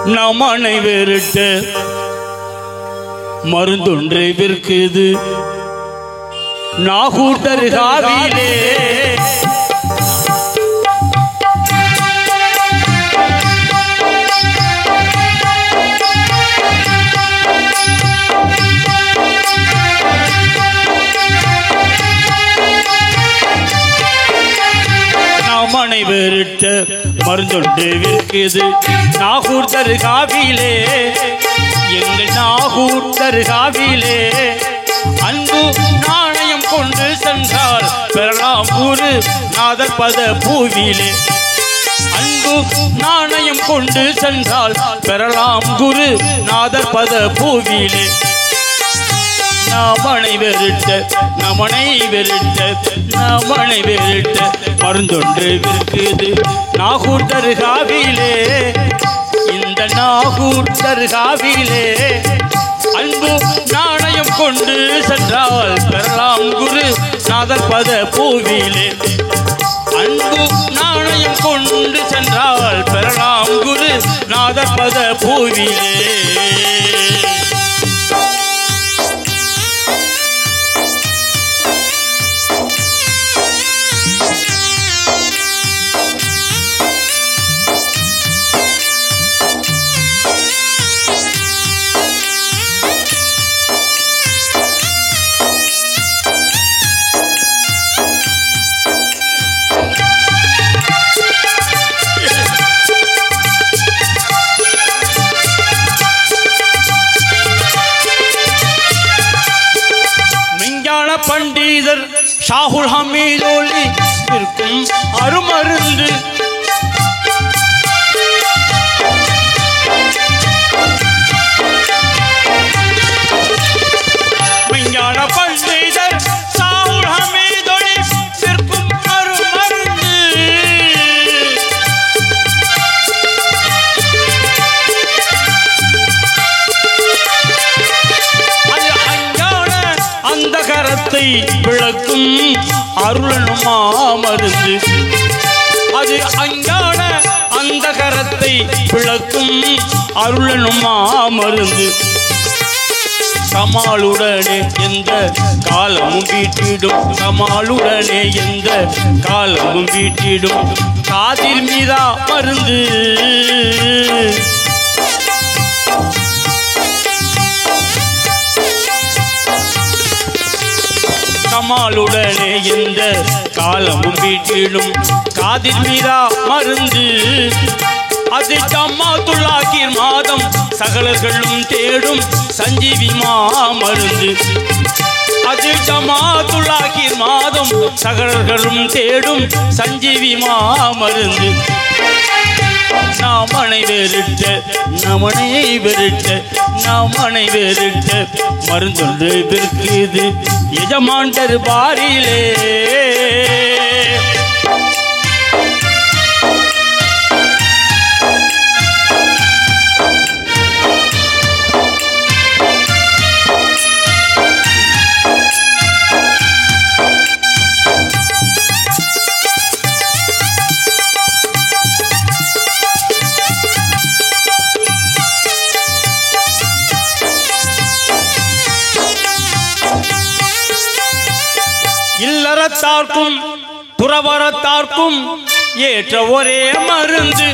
நமனை வேறிட்ட மருந்தொன்றை விற்குது நாகூர் தர்காவிலே நமனை வேறிட்ட மருந்தொன்று விற்குது நாகூர் தர்காவிலே எங்கள் நாகூர் தர்காவிலே அன்பு நாணயம் கொண்டு சென்றால் பெறலாம் குரு நாதர் பத பூவிலே அன்பு நாணயம் கொண்டு சென்றால் பெறலாம் குரு நாதர் பத பூவிலே நமனை வெறிட்ட நமனை வெறிட்ட நமனை வெறிட்ட மருந்தொன்று விற்குது நாகூர் தர்காவிலே இந்த நாகூர் தர்காவிலே அன்பு நாணயம் கொண்டு சென்றால் பெறலாம் குரு நாதர் பத பூவிலே அன்பு நாணயம் கொண்டு சென்றால் பெறலாம் குரு நாதர் பத பூவிலே பண்டிதர் ஷாகுல் ஹமீதோலி இருக்கும் அருமருந்து விஞ்ஞான பண்டிதர் ஷாகுல் ஹமீதோலி இருக்கும் அருமருந்து அந்த கரத்தை விளக்கும் அருளனுமா மருந்து அது அஞ்ஞான அந்த கரத்தை விளக்கும் அருளனுமா மருந்து கமாலுடனே எந்த காலமும் வீட்டிடும் கமாலுடனே எந்த காலமும் வீட்டிடும் காதிர் மீதா மருந்து கமாலுடனே எந்த காலமும் வீட்டிலும் காதில் மீதா மருந்து அது ஜமாத்துல்லாஹிர் மாதம் சகலர்களும் தேடும் சஞ்சீவி மருந்து அது ஜமாத்துல்லாஹிர் மாதம் சகலர்களும் தேடும் சஞ்சீவி மருந்து நமனை வேறிட்ட நமனை வேறிட்ட நமனை வேறிட்ட மருந்தொன்று விற்குது எஜமான் தர்பாரிலே இல்லறத்தார்க்கும் துறவரத்தார்க்கும் ஏற்ற ஒரே மருந்து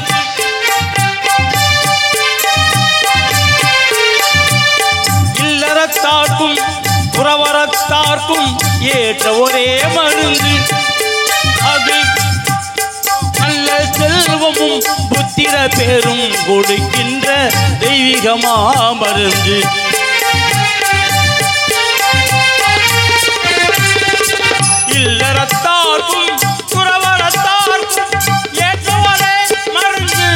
இல்லறத்தார்க்கும் துறவரத்தார்க்கும் ஏற்ற ஒரே மருந்து அது நல்ல செல்வமும் புத்திர பேரும் கொடுக்கின்ற தெய்வீகமா மருந்து இல்லறத்தார்க்கும் துறவரத்தார்க்கும் ஏற்ற ஒரே மருந்து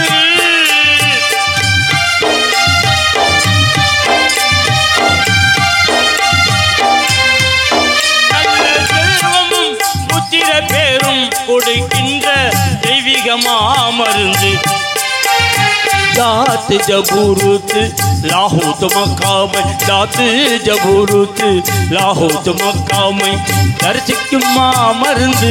நல்ல செல்வமும் புத்திர பேரும் கொடுக்கின்ற தெய்வீகமா மருந்து दात जबूरुत लाहौत मकाम दात जबूरुत लाहौत मकाम दर्शकुमा मर्द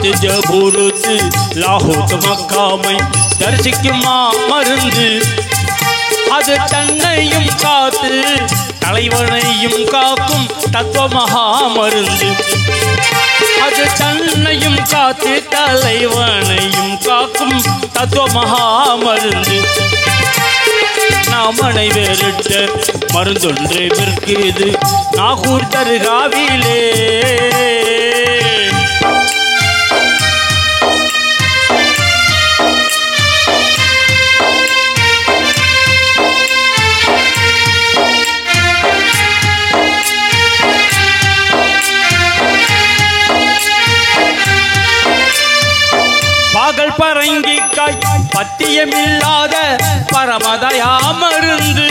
தாத்து ஜபூருத்து லாஹூத் மக்காமை தரிசிக்கும் மருந்து அது தன்னையும் காத்து தலைவனையும் காக்கும் தத்துவ மகா மருந்து அது தன்னையும் காத்து தலைவனையும் காக்கும் தத்துவ மகா மருந்து நாமனை வேறிட்ட மருந்தொன்று விற்கிறது நாகூர் தர்காவிலே பாகல் பரங்கிக்காய் பத்தியமில்லாத பரமதயா மருந்து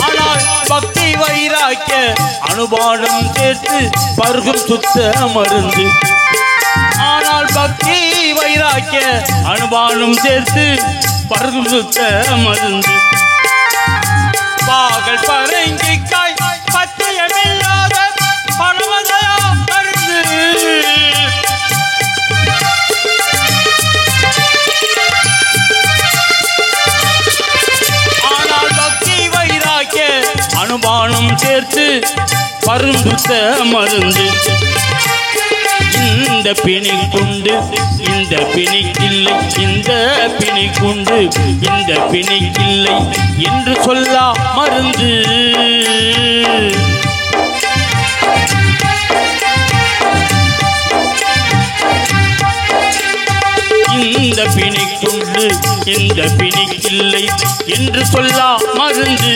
ஆனால் பக்தி வைராக்கிய அனுபானம் சேர்த்து பருகும் சுத்த மருந்து ஆனால் பக்தி வைராக்கிய அனுபானம் சேர்த்து பருகும் சுத்த மருந்து பாகல் பரங்கிக்காய் பத்தியமில்லாத பரமதயா ஆனால் பக்தி வைராக்கிய அனுபானம் சேர்த்து பருந்துத்த மருந்து இந்த பிணி கொண்டு இந்த பிணிக்கில்லை இந்த பிணி கொண்டு இந்த பிணிக்கில்லை என்று சொல்லா மருந்து இந்த பிணிக்குண்டு இந்த பிணிக்கில்லை என்று சொல்லா மருந்து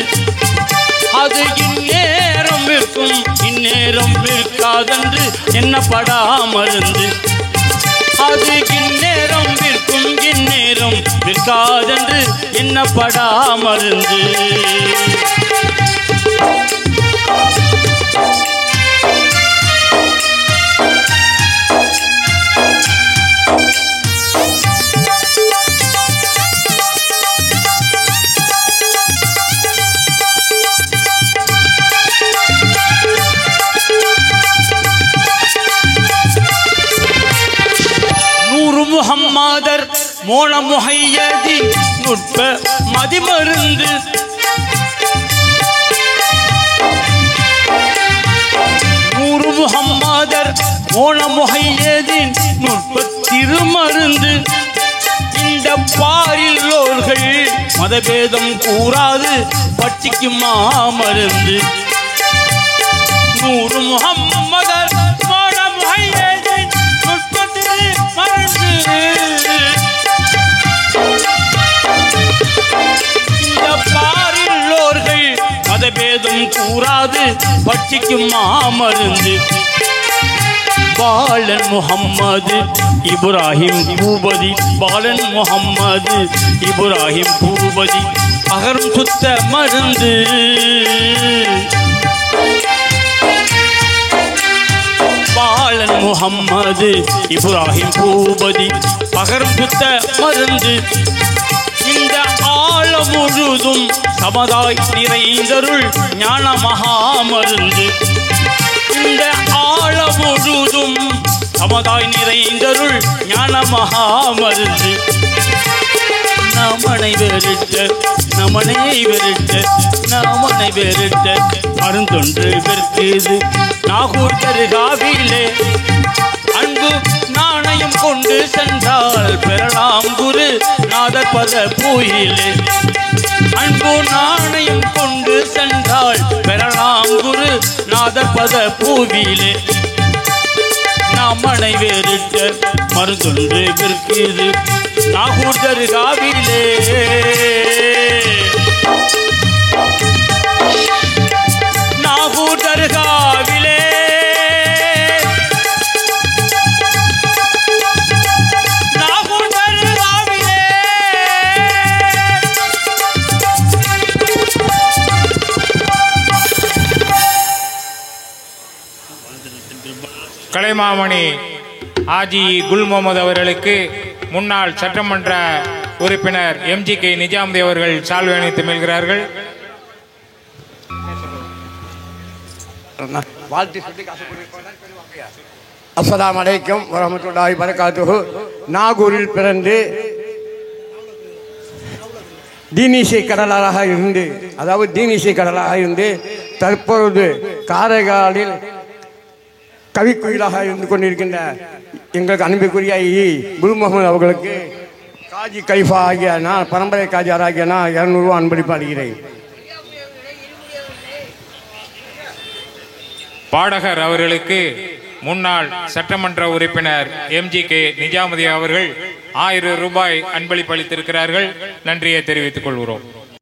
அது இந்நேரம் விற்கும் இந்நேரம் விற்காதென்று என்னப்படா மருந்து அது இந்நேரம் விற்கும் இந்நேரம் விற்காதென்று என்னப்படா மருந்து முஹம்மதர் மோன முஹையதி நுட்ப மதிமருந்து நூறு முஹம்மதர் மோன முஹையதின் நுட்ப திருமருந்து இந்த பாரிலோர்கள் மதபேதம் கூறாது பட்சிக்கும் மாமருந்து நூறு முஹம்மதர் மோன முஹையதின் நுட்ப திருமருந்து இந்த பாரிலோர்கள் மதபேதம் கூறாது பட்சிக்கும் மாமருந்து பாலன் முஹம்மது இப்ராஹிம் பூபதி பாலன் முஹம்மது இப்ராஹிம் பூபதி அகரும் சுத்த மருந்து பாலன் முஹம்மது இப்ராஹிம் பூபதி பகரும் சுத்த மருந்து இந்த ஆழ முழுதும் சமதாய் நிறைந்தருள் ஞான மகாமருந்து இந்த ஆழ முழுதும் சமதாய் நிறைந்தருள் ஞான மகாமருந்து நமனை வெறுட்ட நமனை வெறுட்ட நமனை வெறுட்ட மருந்தொன்று விற்கிறது நாகூர் தர்காவிலே அன்பு நாணயம் கொண்டு சென்றால் பெறலாம் குரு நாதர் பத பூயிலே அன்பு நாணயம் கொண்டு சென்றால் பெறலாம் குரு நாதர் பத பூவிலே நாமனை வேறிட்ட மருந்தொன்று விற்கிறது நாகூர் தர்காவிலே நாகூர் தர்காவிலே நாகூர் தர்காவிலே கலைமாமணி ஆஜி குல் முகமது அவர்களுக்கு முன்னாள் சட்டமன்ற உறுப்பினர் MGK நிஜாமுதி அவர்கள் சால்வை அணிவித்து மீள்கிறார்கள். வாழ்த்து சொல்லி அஸ்ஸலாமு அலைக்கும் வரஹ்மத்துல்லாஹி வபரகாத்துஹு. நாகூரில் பிறந்து தீனிசை கடலாக இருந்து, அதாவது தீனிசை கடலாக இருந்து தற்பொழுது காரைக்காலில் கவிக்குயிலாக இருந்து கொண்டிருக்கின்ற எங்களுக்கு அன்புக்குரிய குரு முகமது அவர்களுக்கு காஜி கைஃபா ஆகிய நான், பரம்பரை காஜியார் ஆகிய நான் 200 ரூபா அன்பளிப்பு அளிக்கிறேன். பாடகர் அவர்களுக்கு முன்னாள் சட்டமன்ற உறுப்பினர் MGK நிஜாமுதீன் அவர்கள் 1000 ரூபாய் அன்பளிப்பு அளித்திருக்கிறார்கள். நன்றியை தெரிவித்துக் கொள்கிறோம்.